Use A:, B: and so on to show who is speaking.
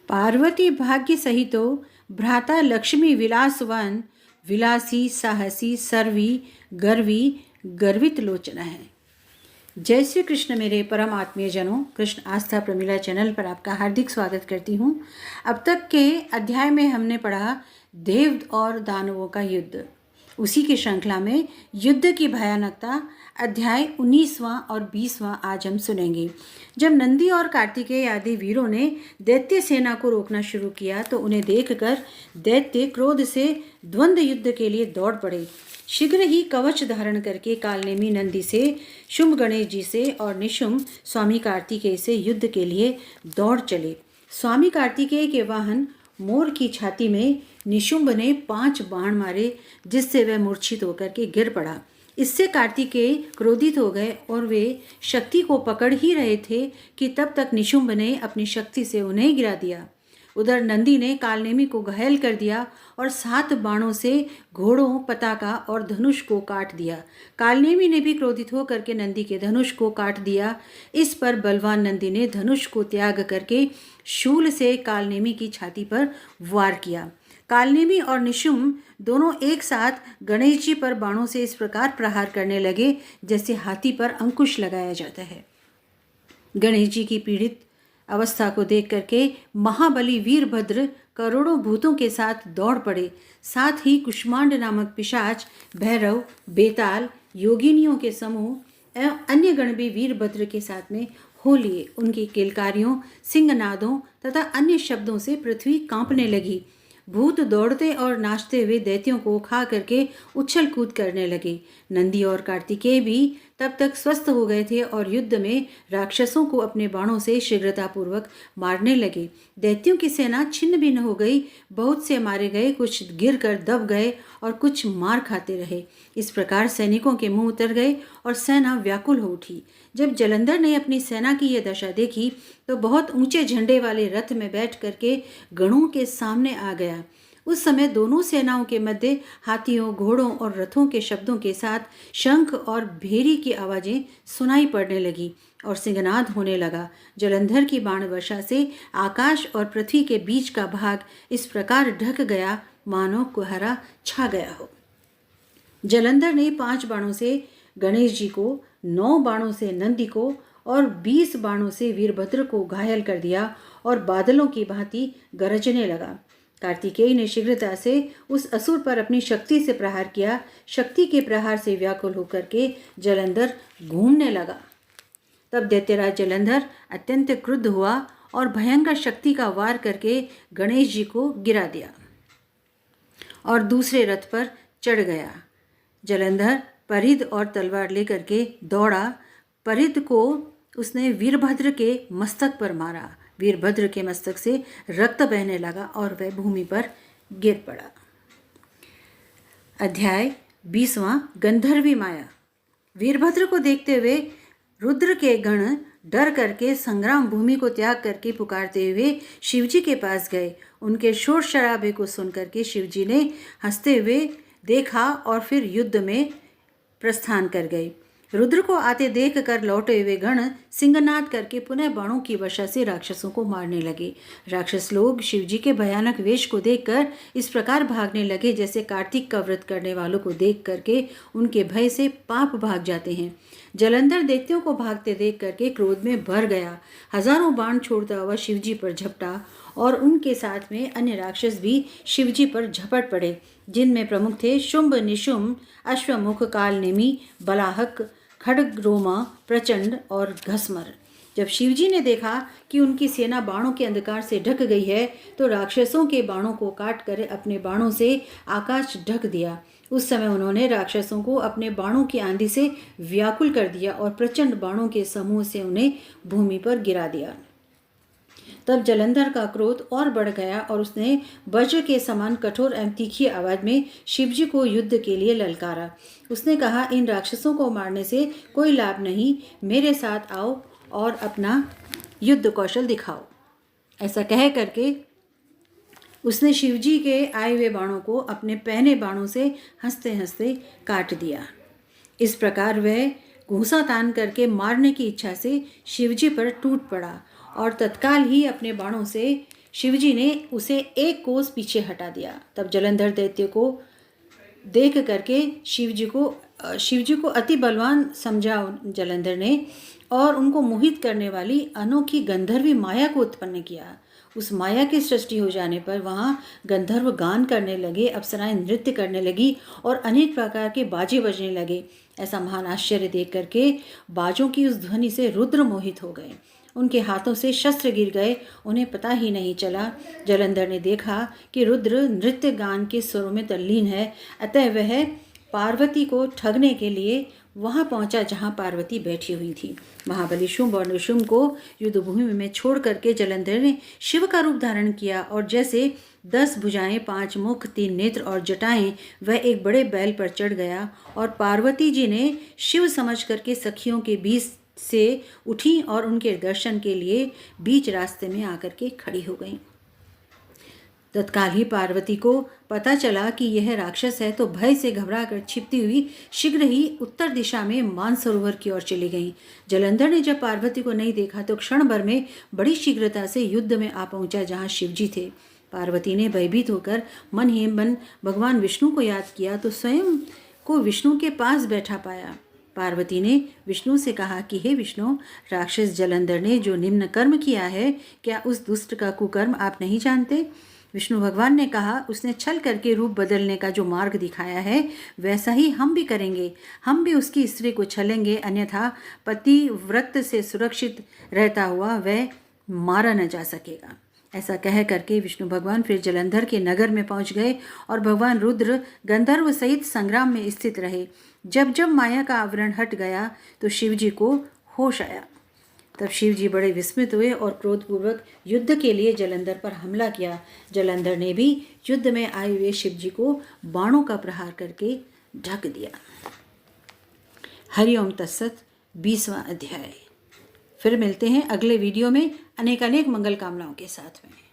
A: पार्वती भाग्य सहितो भ्राता लक्ष्मी विलासवान विलासी साहसी सर्वी गर्वी गर्वित लोचना है। जय श्री कृष्ण मेरे परम आत्मीय जनों, कृष्ण आस्था प्रमिला चैनल पर आपका हार्दिक स्वागत करती हूँ। अब तक के अध्याय में हमने पढ़ा देव और दानवों का युद्ध। उसी की श्रृंखला में युद्ध की भयानकता अध्याय 19वां और 20वां आज हम सुनेंगे। जब नंदी और कार्तिकेय आदि वीरों ने दैत्य सेना को रोकना शुरू किया तो उन्हें देखकर दैत्य क्रोध से द्वंद्व युद्ध के लिए दौड़ पड़े। शीघ्र ही कवच धारण करके कालनेमी नंदी से, शुंभ गणेश जी से और निशुंभ स्वामी कार्तिकेय से युद्ध के लिए दौड़ चले। स्वामी कार्तिकेय के वाहन मोर की छाती में निशुंभ ने 5 बाण मारे, जिससे वह मूर्छित होकर के गिर पड़ा। इससे कार्तिकेय क्रोधित हो गए और वे शक्ति को पकड़ ही रहे थे कि तब तक निशुंभ ने अपनी शक्ति से उन्हें गिरा दिया। उधर नंदी ने कालनेमी को घायल कर दिया और 7 बाणों से घोड़ों, पताका और धनुष को काट दिया। कालनेमी ने भी क्रोधित होकर के नंदी के धनुष को काट दिया। इस पर बलवान नंदी ने धनुष को त्याग करके शूल से कालनेमी की छाती पर वार किया। कालनेमी और निशुंभ दोनों एक साथ गणेश जी पर बाणों से इस प्रकार प्रहार करने लगे जैसे हाथी पर अंकुश लगाया जाता है। गणेश जी की पीड़ित अवस्था को देख करके महाबली वीरभद्र करोड़ों भूतों के साथ दौड़ पड़े। साथ ही कुष्मांड नामक पिशाच, भैरव, बेताल, योगिनियों के समूह एवं अन्य गण भी वीरभद्र के साथ में हो लिए। उनकी किलकारियों, सिंहनादों तथा अन्य शब्दों से पृथ्वी कांपने लगी। भूत दौड़ते और नाचते हुए दैत्यों को खा करके उछल कूद करने लगे। नंदी और कार्तिकेय भी तब तक स्वस्थ हो गए थे और युद्ध में राक्षसों को अपने बाणों से शीघ्रतापूर्वक मारने लगे। दैत्यों की सेना छिन्न भिन्न हो गई। बहुत से मारे गए, कुछ गिर कर दब गए और कुछ मार खाते रहे। इस प्रकार सैनिकों के मुंह उतर गए और सेना व्याकुल हो उठी। जब जलंधर ने अपनी सेना की यह दशा देखी तो बहुत ऊंचे झंडे वाले रथ में बैठ करके गणों के सामने आ गया। उस समय दोनों सेनाओं के मध्य हाथियों, घोड़ों और रथों के शब्दों के साथ शंख और भेरी की आवाजें सुनाई पड़ने लगी और सिंहनाद होने लगा। जलंधर की बाण वर्षा से आकाश और पृथ्वी के बीच का भाग इस प्रकार ढक गया मानो कुहरा छा गया हो। जलंधर ने 5 बाणों से गणेश जी को, 9 बाणों से नंदी को और 20 बाणों से वीरभद्र को घायल कर दिया और बादलों की भांति गरजने लगा। कार्तिकेय ने शीघ्रता से उस असुर पर अपनी शक्ति से प्रहार किया। शक्ति के प्रहार से व्याकुल होकर के जलंधर घूमने लगा। तब दैत्यराज जलंधर अत्यंत क्रुद्ध हुआ और भयंकर शक्ति का वार करके गणेश जी को गिरा दिया और दूसरे रथ पर चढ़ गया। जलंधर परिध और तलवार लेकर के दौड़ा। परिध को उसने वीरभद्र के मस्तक पर मारा। वीरभद्र के मस्तक से रक्त बहने लगा और वह भूमि पर गिर पड़ा। अध्याय 20वां गंधर्वी माया। वीरभद्र को देखते हुए रुद्र के गण डर करके संग्राम भूमि को त्याग करके पुकारते हुए शिवजी के पास गए। उनके शोर शराबे को सुन करके शिवजी ने हंसते हुए देखा और फिर युद्ध में प्रस्थान कर गए। रुद्र को आते देख कर लौटे हुए गण सिंहनाद करके पुनः बाणों की वर्षा से राक्षसों को मारने लगे। राक्षस लोग शिवजी के भयानक वेश को देखकर इस प्रकार भागने लगे जैसे कार्तिक का व्रत करने वालों को देख करके उनके भय से पाप भाग जाते हैं। जलंधर दैत्यों को भागते देख करके क्रोध में भर गया। हजारों बाण छोड़ता हुआ शिवजी पर झपटा और उनके साथ में अन्य राक्षस भी शिवजी पर झपट पड़े, जिनमें प्रमुख थे शुंभ, निशुंभ, अश्वमुख, कालनेमी, बलाहक, खड्गरोमा, प्रचंड और घसमर। जब शिवजी ने देखा कि उनकी सेना बाणों के अंधकार से ढक गई है तो राक्षसों के बाणों को काट कर अपने बाणों से आकाश ढक दिया। उस समय उन्होंने राक्षसों को अपने बाणों की आंधी से व्याकुल कर दिया और प्रचंड बाणों के समूह से उन्हें भूमि पर गिरा दिया। तब जलंधर का क्रोध और बढ़ गया और उसने वज्र के समान कठोर एवं तीखी आवाज में शिवजी को युद्ध के लिए ललकारा। उसने कहा, इन राक्षसों को मारने से कोई लाभ नहीं, मेरे साथ आओ और अपना युद्ध कौशल दिखाओ। ऐसा कह करके उसने शिवजी के आए हुए बाणों को अपने पहने बाणों से हंसते हंसते काट दिया। इस प्रकार वह घूंसा तान करके मारने की इच्छा से शिवजी पर टूट पड़ा और तत्काल ही अपने बाणों से शिवजी ने उसे एक कोस पीछे हटा दिया। तब जलंधर दैत्य को देख करके शिवजी को अति बलवान समझा जलंधर ने और उनको मोहित करने वाली अनोखी गंधर्वी माया को उत्पन्न किया। उस माया की सृष्टि हो जाने पर वहाँ गंधर्व गान करने लगे, अप्सराएं नृत्य करने लगी और अनेक प्रकार के बाजे बजने लगे। ऐसा महान आश्चर्य देख करके बाजों की उस ध्वनि से रुद्र मोहित हो गए। उनके हाथों से शस्त्र गिर गए, उन्हें पता ही नहीं चला। जलंधर ने देखा कि रुद्र नृत्य गान के स्वरों में तल्लीन है, अतः वह पार्वती को ठगने के लिए वहां पहुंचा जहां पार्वती बैठी हुई थी। महाबली शुंभ और निशुंभ को युद्धभूमि में छोड़ करके जलंधर ने शिव का रूप धारण किया और जैसे 10 भुजाएं, 5 मुख, 3 नेत्र और जटाएं वह एक बड़े बैल पर चढ़ गया और पार्वती जी ने शिव समझ करके सखियों के बीच से उठी और उनके दर्शन के लिए बीच रास्ते में आकर के खड़ी हो गई। तत्काल ही पार्वती को पता चला कि यह राक्षस है, तो भय से घबराकर छिपती हुई शीघ्र ही उत्तर दिशा में मानसरोवर की ओर चली गई। जलंधर ने जब पार्वती को नहीं देखा तो क्षण भर में बड़ी शीघ्रता से युद्ध में आ पहुंचा जहां शिवजी थे। पार्वती ने भयभीत होकर मन ही मन भगवान विष्णु को याद किया तो स्वयं को विष्णु के पास बैठा पाया। पार्वती ने विष्णु से कहा कि हे विष्णु, राक्षस जलंधर ने जो निम्न कर्म किया है, क्या उस दुष्ट का कुकर्म आप नहीं जानते? विष्णु भगवान ने कहा, उसने छल करके रूप बदलने का जो मार्ग दिखाया है वैसा ही हम भी करेंगे। हम भी उसकी स्त्री को छलेंगे, अन्यथा पतिव्रत से सुरक्षित रहता हुआ वह मारा न जा सकेगा। ऐसा कह करके विष्णु भगवान फिर जलंधर के नगर में पहुंच गए और भगवान रुद्र गंधर्व सहित संग्राम में स्थित रहे। जब जब माया का आवरण हट गया तो शिवजी को होश आया। तब शिवजी बड़े विस्मित हुए और क्रोधपूर्वक युद्ध के लिए जलंधर पर हमला किया। जलंधर ने भी युद्ध में आए हुए शिवजी को बाणों का प्रहार करके ढक दिया। हरिओम तत्सत 20वां अध्याय। फिर मिलते हैं अगले वीडियो में अनेक मंगल कामनाओं के साथ में।